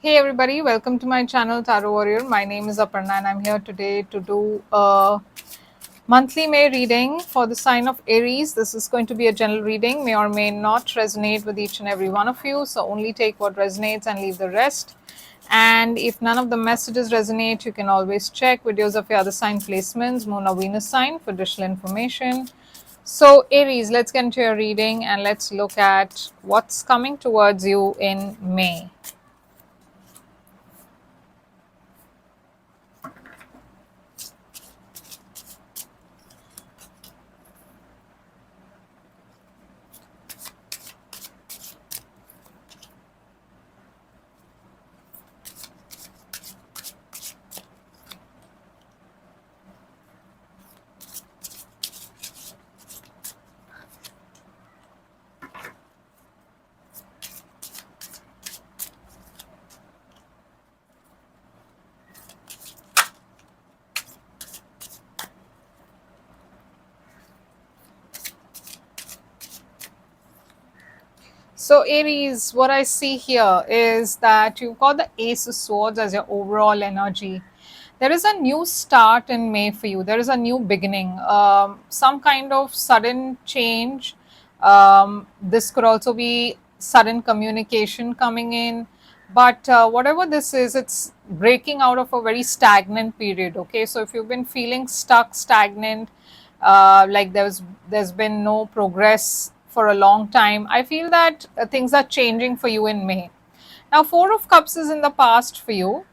Hey everybody, welcome to my channel Tarot Warrior. My name is Aparna and I'm here today to do a monthly May reading for the sign of Aries. This is going to be a general reading, may or may not resonate with each and every one of you. So only take what resonates and leave the rest. And if none of the messages resonate, you can always check videos of your other sign placements, Moon or Venus sign, for additional information. So Aries, let's get into your reading and let's look at what's coming towards you in May. So Aries, what I see here is that you've got the Ace of Swords as your overall energy. There is a new start in May for you. There is a new beginning, some kind of sudden change. This could also be sudden communication coming in. But whatever this is, it's breaking out of a very stagnant period. Okay, so if you've been feeling stuck, stagnant, like there's been no progress for a long time, I feel that things are changing for you in May. Now, Four of Cups is in the past for you.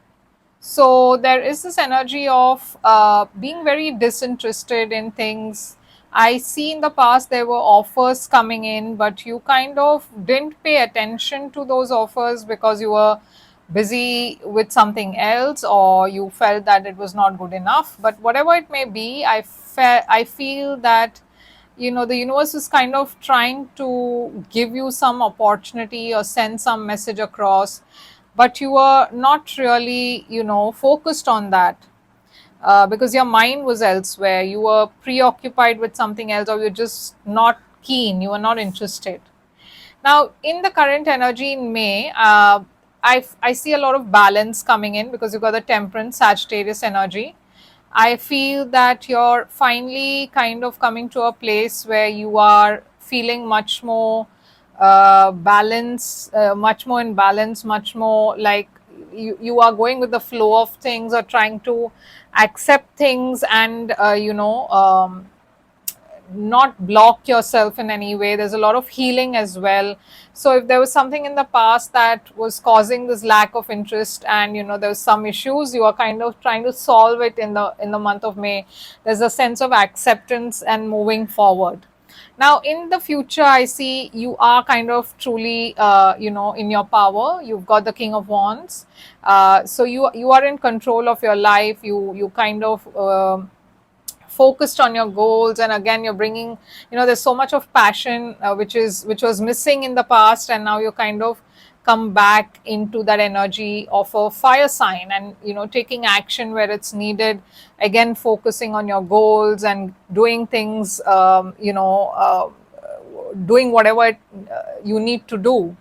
So there is this energy of being very disinterested in things. I see in the past there were offers coming in, but you kind of didn't pay attention to those offers because you were busy with something else, or you felt that it was not good enough. But whatever it may be, I feel that the universe is kind of trying to give you some opportunity or send some message across, but you were not really focused on that, because your mind was elsewhere. You were preoccupied with something else, or you're just not keen, you were not interested. Now, in the current energy in May, I see a lot of balance coming in because you've got the Temperance Sagittarius energy. I feel that you're finally kind of coming to a place where you are feeling much more much more in balance, much more like you are going with the flow of things, or trying to accept things, and not block yourself in any way. There's a lot of healing as well. So if there was something in the past that was causing this lack of interest, and there's some issues, you are kind of trying to solve it in the month of May. There's a sense of acceptance and moving forward. Now in the future, I see you are kind of truly in your power. You've got the King of Wands. So you are in control of your life. You kind of focused on your goals, and again you're bringing, there's so much of passion, which was missing in the past, and now you're kind of come back into that energy of a fire sign, and taking action where it's needed, again focusing on your goals and doing things, doing whatever you need to do,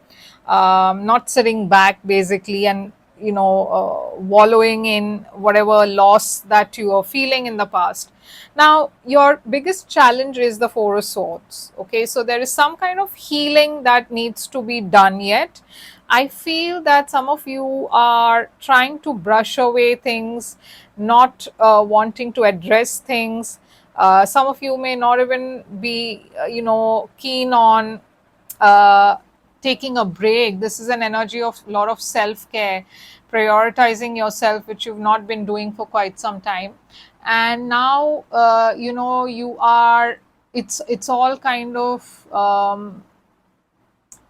not sitting back basically, and wallowing in whatever loss that you are feeling in the past. Now your biggest challenge is the Four of Swords. Okay, so there is some kind of healing that needs to be done yet. I feel that some of you are trying to brush away things, not wanting to address things. Some of you may not even be keen on uh, taking a break. This is an energy of a lot of self-care, prioritizing yourself, which you've not been doing for quite some time. And now you are, it's all kind of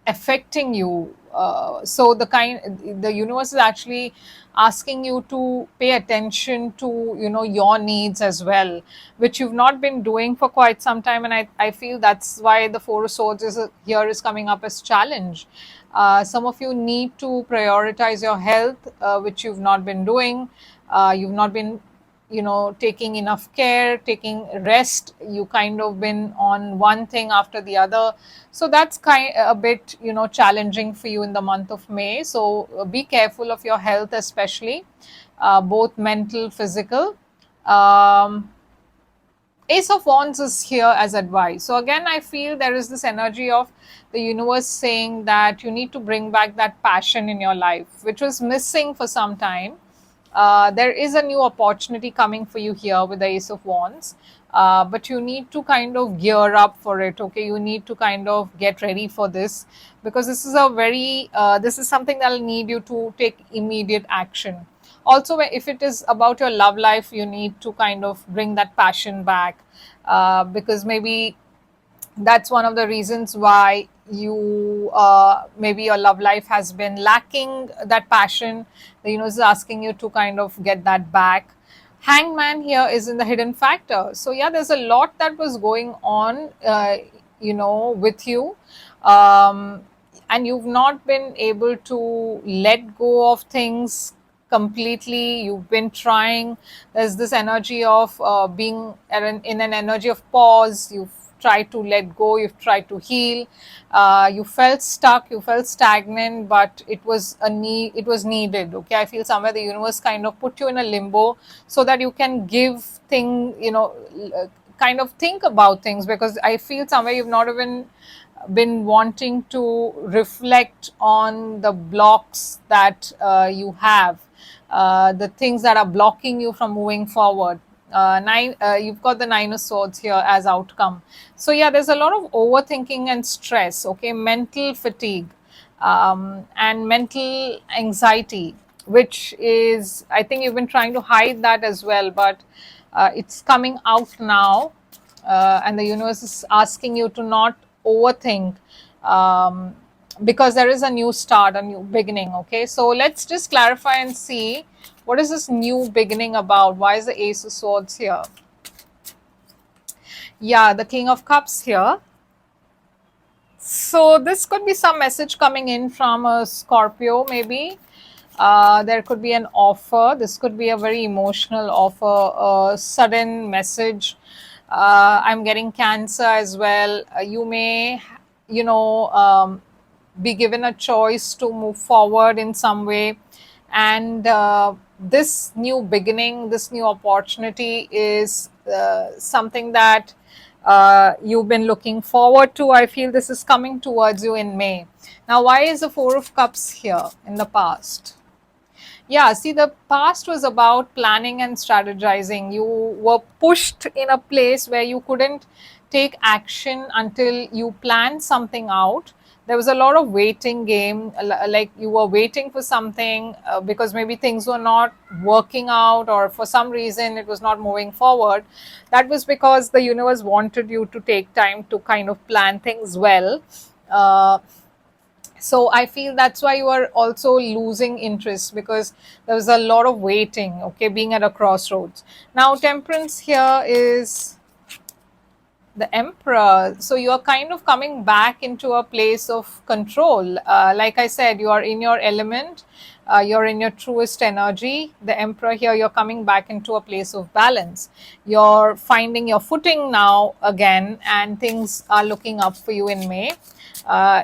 affecting you. So the universe is actually asking you to pay attention to your needs as well, which you've not been doing for quite some time. And I feel that's why the Four of Swords here is coming up as challenge. Some of you need to prioritize your health, which you've not been doing. You've not been taking enough care, taking rest. You kind of been on one thing after the other, so that's kind a bit challenging for you in the month of May. So be careful of your health, especially both mental, physical. um, Ace of Wands is here as advice. So again, I feel there is this energy of the universe saying that you need to bring back that passion in your life, which was missing for some time. There is a new opportunity coming for you here with the Ace of Wands, but you need to kind of gear up for it. Okay, you need to kind of get ready for this, because this is something that will need you to take immediate action. Also, if it is about your love life, you need to kind of bring that passion back, because maybe that's one of the reasons why you maybe your love life has been lacking that passion. The universe is asking you to kind of get that back. Hangman here is in the hidden factor. So yeah, there's a lot that was going on with you, um, and you've not been able to let go of things completely. You've been trying. There's this energy of being in an energy of pause. You've tried to let go, you've tried to heal. You felt stuck, you felt stagnant, but it was needed. Okay, I feel somewhere the universe kind of put you in a limbo so that you can give thing kind of think about things, because I feel somewhere you've not even been wanting to reflect on the blocks that you have, the things that are blocking you from moving forward. You've got the Nine of Swords here as outcome. So yeah, there's a lot of overthinking and stress. Okay, mental fatigue, and mental anxiety, which is, I think you've been trying to hide that as well, but it's coming out now, and the universe is asking you to not overthink, um, because there is a new start, a new beginning. Okay, so let's just clarify and see what is this new beginning about. Why is the Ace of Swords here? Yeah, the King of Cups here. So this could be some message coming in from a Scorpio, maybe. There could be an offer. This could be a very emotional offer, a sudden message. I'm getting Cancer as well. You may, you know, be given a choice to move forward in some way. And this new beginning, this new opportunity is something that you've been looking forward to. I feel this is coming towards you in May. Now, why is the Four of Cups here in the past? Yeah, see, the past was about planning and strategizing. You were pushed in a place where you couldn't take action until you planned something out. There was a lot of waiting game, like you were waiting for something, because maybe things were not working out, or for some reason it was not moving forward. That was because the universe wanted you to take time to kind of plan things well. Uh, so I feel that's why you are also losing interest, because there was a lot of waiting. Okay, being at a crossroads. Now Temperance here is the Emperor. So you are kind of coming back into a place of control. Like I said, you are in your element, you're in your truest energy. The Emperor here, you're coming back into a place of balance. You're finding your footing now again, and things are looking up for you in May.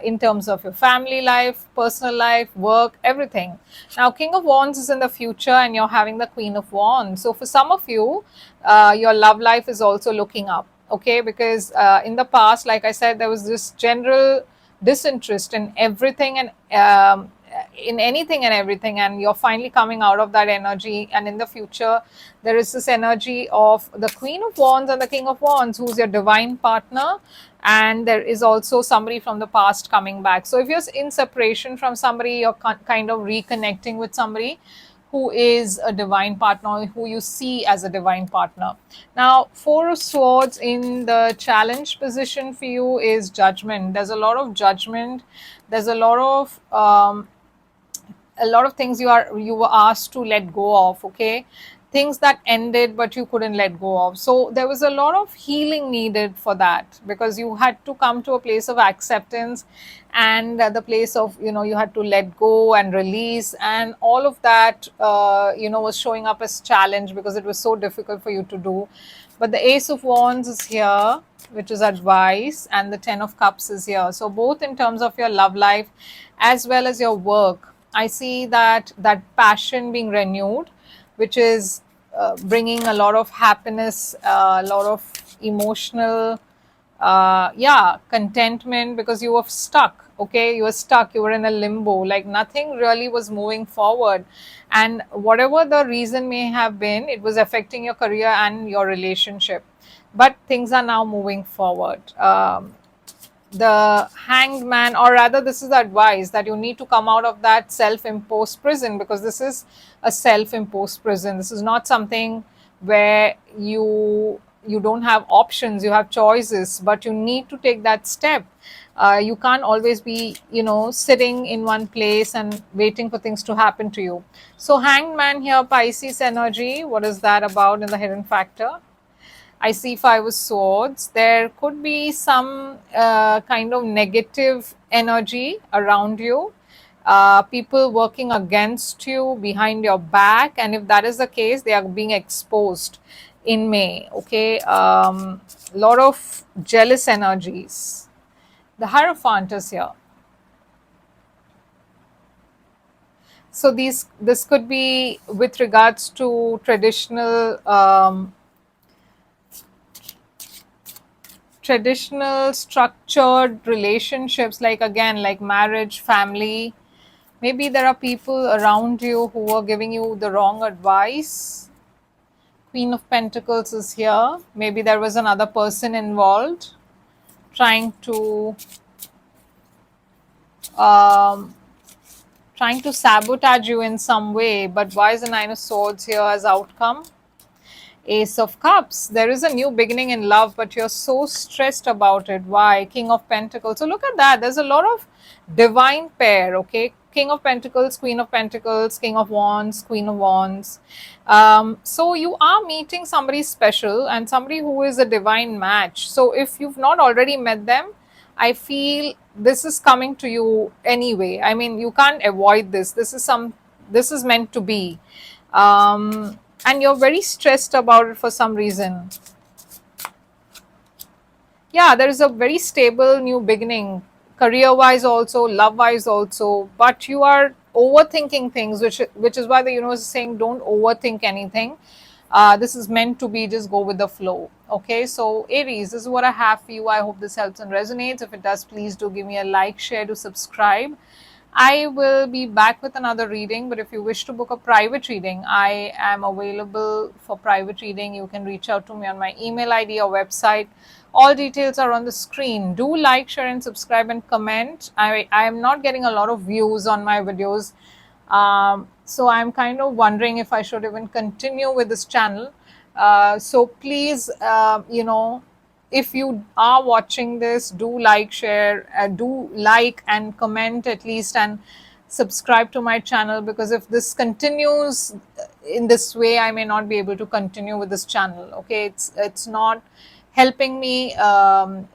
In terms of your family life, personal life, work, everything. Now, King of Wands is in the future, and you're having the Queen of Wands. So, for some of you, your love life is also looking up. Okay, because in the past, like I said, there was this general disinterest in everything and in anything and everything, and you're finally coming out of that energy. And in the future, there is this energy of the Queen of Wands and the King of Wands, who's your divine partner. And there is also somebody from the past coming back. So if you're in separation from somebody, you're kind of reconnecting with somebody who is a divine partner, who you see as a divine partner. Now, Four of Swords in the challenge position for you is Judgment. There's a lot of judgment. There's a lot of things you were asked to let go of. Okay, things that ended but you couldn't let go of. So there was a lot of healing needed for that, because you had to come to a place of acceptance, and the place of, you had to let go and release, and all of that was showing up as challenge because it was so difficult for you to do. But the Ace of Wands is here, which is advice, and the Ten of Cups is here. So both in terms of your love life as well as your work, I see that passion being renewed, which is bringing a lot of happiness, a lot of emotional, contentment, because you were stuck. Okay, you were stuck, you were in a limbo, like nothing really was moving forward, and whatever the reason may have been, it was affecting your career and your relationship, but things are now moving forward. The Hanged Man, or rather this is the advice that you need to come out of that self-imposed prison, because this is a self-imposed prison. This is not something where you don't have options, you have choices, but you need to take that step. You can't always be sitting in one place and waiting for things to happen to you. So Hanged Man here, Pisces energy, what is that about in the hidden factor? I see Five of Swords. There could be some kind of negative energy around you, people working against you behind your back, and if that is the case, they are being exposed in May. Okay, lot of jealous energies. The Hierophant is here. So this could be with regards to traditional structured relationships, like again, like marriage, family. Maybe there are people around you who are giving you the wrong advice. Queen of Pentacles is here. Maybe there was another person involved trying to um, trying to sabotage you in some way. But why is the Nine of Swords here as outcome? Ace of Cups. There is a new beginning in love, but you're so stressed about it. Why? King of Pentacles. So look at that. There's a lot of divine pair, okay? King of Pentacles, Queen of Pentacles, King of Wands, Queen of Wands. So you are meeting somebody special and somebody who is a divine match. So if you've not already met them, I feel this is coming to you anyway. I mean, you can't avoid this. This is meant to be. And you're very stressed about it for some reason. Yeah, there is a very stable new beginning, career wise also, love wise also, but you are overthinking things, which is why the universe is saying don't overthink anything. This is meant to be, just go with the flow. Okay, so Aries, this is what I have for you. I hope this helps and resonates. If it does, please do give me a like, share, to subscribe. I will be back with another reading, but if you wish to book a private reading, I am available for private reading. You can reach out to me on my email ID or website. All details are on the screen. Do like, share, and subscribe and comment. I am not getting a lot of views on my videos. So I'm kind of wondering if I should even continue with this channel. So please, if you are watching this, do like, share, do like and comment at least, and subscribe to my channel, because if this continues in this way, I may not be able to continue with this channel. Okay, it's not helping me,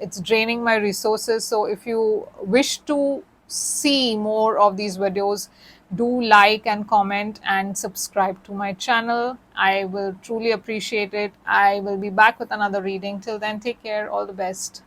it's draining my resources. So if you wish to see more of these videos, do like and comment and subscribe to my channel. I will truly appreciate it. I will be back with another reading. Till then, take care. All the best.